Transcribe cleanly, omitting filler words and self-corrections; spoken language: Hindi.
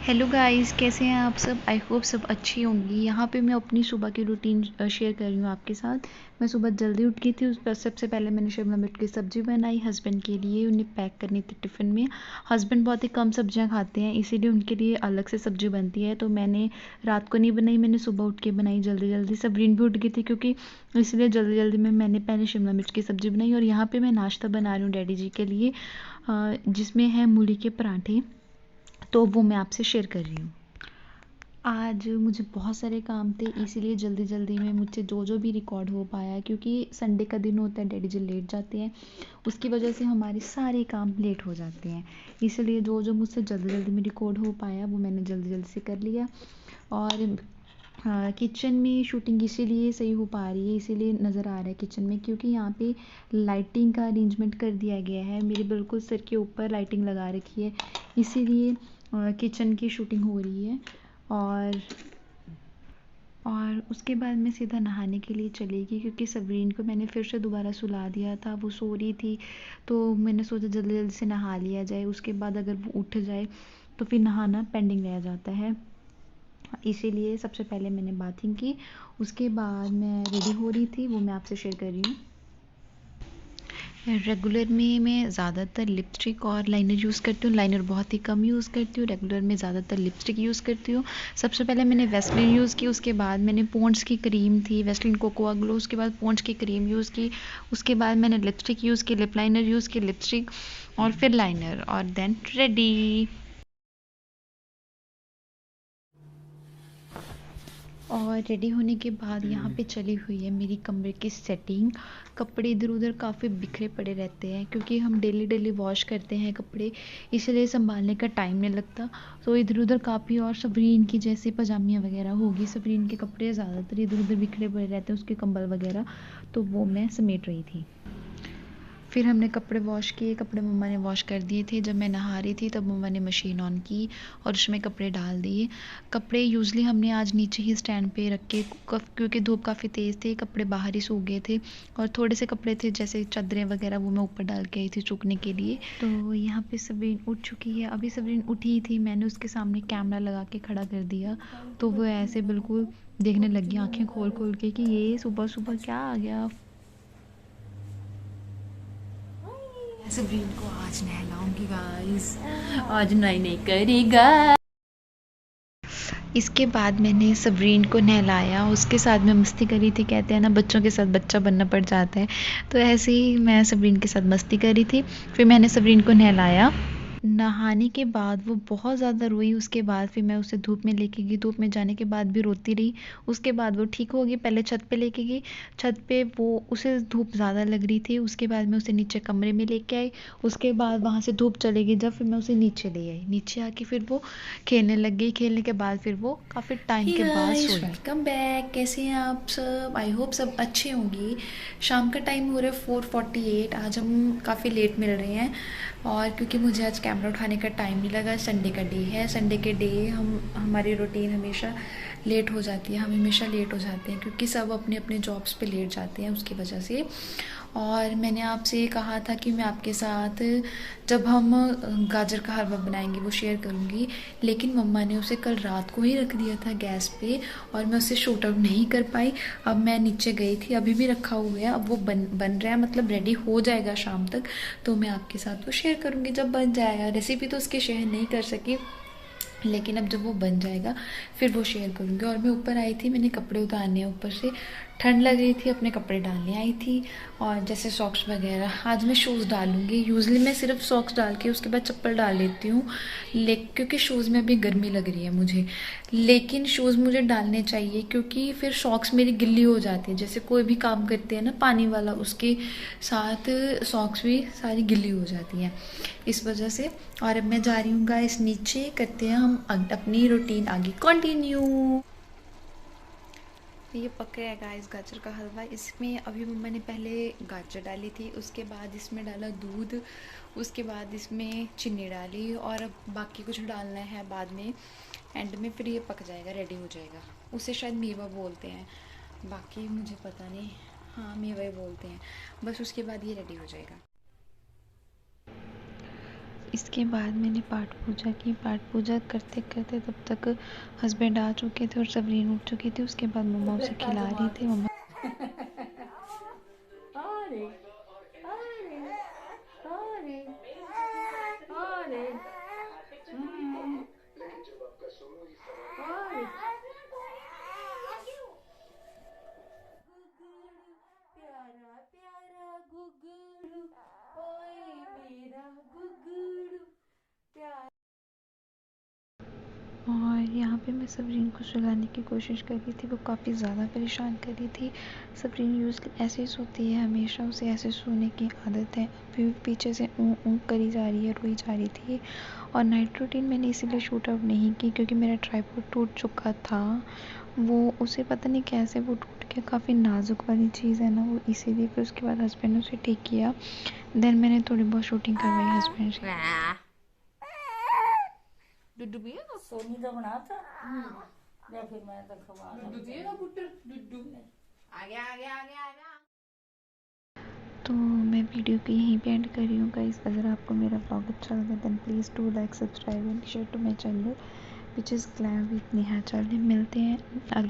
हेलो गाइस, कैसे हैं आप सब। आई होप सब अच्छी होंगी। यहाँ पे मैं अपनी सुबह की रूटीन शेयर कर रही हूँ आपके साथ। मैं सुबह जल्दी उठ गई थी। उस पर सबसे पहले मैंने शिमला मिर्च की सब्ज़ी बनाई हस्बैंड के लिए, उन्हें पैक करनी थी टिफ़िन में। हस्बैंड बहुत ही कम सब्जियाँ खाते हैं, इसीलिए उनके लिए अलग से सब्ज़ी बनती है। तो मैंने रात को नहीं बनाई, मैंने सुबह उठ के बनाई जल्दी जल्दी। सबरीन भी उठ गई थी क्योंकि इसलिए जल्दी जल्दी में मैंने पहले शिमला मिर्च की सब्ज़ी बनाई। और यहाँ पर मैं नाश्ता बना रही हूँ डैडी जी के लिए, जिसमें है मूली के पराठे। तो वो मैं आपसे शेयर कर रही हूँ। आज मुझे बहुत सारे काम थे, इसीलिए जल्दी जल्दी में मुझसे जो जो भी रिकॉर्ड हो पाया, क्योंकि संडे का दिन होता है, डैडी जी लेट जाते हैं, उसकी वजह से हमारे सारे काम लेट हो जाते हैं। इसलिए जो जो मुझसे जल्दी जल्दी में रिकॉर्ड हो पाया वो मैंने जल्दी जल्दी से कर लिया। और हाँ, किचन में शूटिंग इसीलिए सही हो पा रही है, इसीलिए नज़र आ रहा है किचन में, क्योंकि यहाँ पे लाइटिंग का अरेंजमेंट कर दिया गया है। मेरे बिल्कुल सिर के ऊपर लाइटिंग लगा रखी है, इसीलिए किचन की शूटिंग हो रही है। और उसके बाद मैं सीधा नहाने के लिए चली गई, क्योंकि सबरीन को मैंने फिर से दोबारा सुला दिया था, वो सो रही थी। तो मैंने सोचा जल्दी जल्दी से नहा लिया जाए, उसके बाद अगर वो उठ जाए तो फिर नहाना पेंडिंग रह जाता है। इसीलिए सबसे पहले मैंने बाथिंग की, उसके बाद मैं रेडी हो रही थी, वो मैं आपसे शेयर कर रही हूँ। रेगुलर में मैं ज़्यादातर लिपस्टिक और लाइनर यूज़ करती हूँ। लाइनर बहुत ही कम यूज़ करती हूँ, रेगुलर में ज़्यादातर लिपस्टिक यूज़ करती हूँ। सबसे पहले मैंने वेस्लिन यूज़ की, उसके बाद मैंने पॉन्ड्स की क्रीम थी वेस्लिन कोकोआ ग्लो, उसके बाद पॉन्ड्स की क्रीम यूज़ की, उसके बाद मैंने लिपस्टिक यूज़ की, लिप लाइनर यूज़ की, लिपस्टिक और फिर लाइनर, और देन रेडी। और रेडी होने के बाद यहाँ पे चली हुई है मेरी कमरे की सेटिंग। कपड़े इधर उधर काफ़ी बिखरे पड़े रहते हैं, क्योंकि हम डेली डेली वॉश करते हैं कपड़े, इसलिए संभालने का टाइम नहीं लगता। तो इधर उधर काफ़ी, और सबरीन की जैसे पजामियाँ वगैरह होगी, सबरीन के कपड़े ज़्यादातर इधर उधर बिखरे पड़े रहते हैं, उसके कंबल वगैरह, तो वो मैं समेट रही थी। फिर हमने कपड़े वॉश किए, कपड़े मम्मा ने वॉश कर दिए थे। जब मैं नहा रही थी तब मम्मा ने मशीन ऑन की और उसमें कपड़े डाल दिए। कपड़े यूज़ुअली हमने आज नीचे ही स्टैंड पे रख के, क्योंकि धूप काफ़ी तेज़ थी, कपड़े बाहर ही सूख गए थे। और थोड़े से कपड़े थे जैसे चादरें वगैरह, वो मैं ऊपर डाल के आई थी सूखने के लिए। तो यहाँ पे सबरीन उठ चुकी है, अभी सबरीन उठी थी, मैंने उसके सामने कैमरा लगा के खड़ा कर दिया। तो वो ऐसे बिल्कुल देखने लगी आँखें खोल खोल के कि ये सुबह सुबह क्या आ गया। सबरीन को आज नहलाऊंगी गाइस, आज नहीं नहीं करेगा। इसके बाद मैंने सबरीन को नहलाया, उसके साथ में मस्ती करी थी। कहते हैं ना, बच्चों के साथ बच्चा बनना पड़ जाता है, तो ऐसे ही मैं सबरीन के साथ मस्ती करी थी। फिर मैंने सबरीन को नहलाया। नहाने के बाद वो बहुत ज़्यादा रोई, उसके बाद फिर मैं उसे धूप में लेके गई, धूप में जाने के बाद भी रोती रही। उसके बाद वो ठीक हो गई, पहले छत पे लेके गई, छत पे वो उसे धूप ज़्यादा लग रही थी, उसके बाद मैं उसे नीचे कमरे में लेके आई। उसके बाद वहाँ से धूप चली गई जब, फिर मैं उसे नीचे ले आई, नीचे आके फिर वो खेलने लग गई। खेलने के बाद फिर वो काफ़ी टाइम के बाद सोई। वेलकम बैक, कैसे हैं आप सब। आई होप सब अच्छे होंगी। शाम का टाइम हो रहा है 4:48। आज हम काफ़ी लेट मिल रहे हैं, और क्योंकि मुझे आज कैमरा उठाने का टाइम नहीं लगा। संडे का डे है, संडे के डे हमारी रूटीन हमेशा लेट हो जाती है, हम हमेशा लेट हो जाते हैं, क्योंकि सब अपने अपने जॉब्स पे लेट जाते हैं उसकी वजह से। और मैंने आपसे कहा था कि मैं आपके साथ जब हम गाजर का हलवा बनाएंगे वो शेयर करूँगी, लेकिन मम्मा ने उसे कल रात को ही रख दिया था गैस पे, और मैं उसे शूट आउट नहीं कर पाई। अब मैं नीचे गई थी, अभी भी रखा हुआ है, अब वो बन रहा है, मतलब रेडी हो जाएगा शाम तक। तो मैं आपके साथ वो शेयर करूँगी जब बन जाएगा। रेसिपी तो उसकी शेयर नहीं कर सकी, लेकिन अब जब वो बन जाएगा फिर वो शेयर करूँगी। और मैं ऊपर आई थी, मैंने कपड़े उतारने हैं ऊपर से, ठंड लग रही थी, अपने कपड़े डालने आई थी। और जैसे सॉक्स वगैरह, आज मैं शूज़ डालूँगी। यूज़ुअली मैं सिर्फ सॉक्स डाल के उसके बाद चप्पल डाल लेती हूँ, क्योंकि शूज़ में अभी गर्मी लग रही है मुझे। लेकिन शूज़ मुझे डालने चाहिए, क्योंकि फिर सॉक्स मेरी गिल्ली हो जाती है, जैसे कोई भी काम करते हैं ना पानी वाला, उसके साथ सॉक्स भी सारी गिल्ली हो जाती हैं, इस वजह से। और अब मैं जा रही हूँ गाइस नीचे, करते हैं हम अपनी रूटीन आगे कंटिन्यू। ये पक रहा है गाइस गाजर का हलवा। इसमें अभी मम्मा ने पहले गाजर डाली थी, उसके बाद इसमें डाला दूध, उसके बाद इसमें चीनी डाली, और अब बाकी कुछ डालना है बाद में, एंड में फिर ये पक जाएगा, रेडी हो जाएगा। उसे शायद मेवा बोलते हैं, बाकी मुझे पता नहीं। हाँ, मेवा ही बोलते हैं। बस उसके बाद ये रेडी हो जाएगा। इसके बाद मैंने पाठ पूजा की। पाठ पूजा करते करते तब तक हस्बैंड आ चुके थे और सबरीन उठ चुकी थी। उसके बाद मम्मा उसे खिला रही थी। मम्मा अरे अरे अरे अरे अरे प्यारा प्यारा गुगड़ू ओए मेरा गुगड़ू प्यारा। और यहाँ पे मैं सबरीन को सुलाने की कोशिश कर रही थी। वो काफ़ी ज़्यादा परेशान कर रही थी। सबरीन यूज़ ऐसे ही सोती है, हमेशा उसे ऐसे सोने की आदत है। अभी भी पीछे से ऊँ ऊँ करी जा रही है, रोई जा रही थी। और नाइट रूटीन मैंने इसीलिए शूट आउट नहीं की क्योंकि मेरा ट्राइपॉड टूट चुका था। वो उसे पता नहीं कैसे वो टूट गया, काफ़ी नाजुक वाली चीज़ है ना वो, इसीलिए। फिर उसके बाद हस्बैंड ने उसे ठीक किया। देन मैंने थोड़ी बहुत शूटिंग करवाई हस्बैंड से। डुडू पिएगा? सोनी तो बनाता या फिर मैं तो खवा डुडू पिएगा पुत्र डुडू आ गया आ गया आ गया आ गया। तो मैं वीडियो को यहीं पे एंड कर रही हूँ गाइस। अगर आपको मेरा ब्लॉग अच्छा लगा then please do like subscribe and share to my channel which is glam with Neha. चलिए मिलते हैं अगले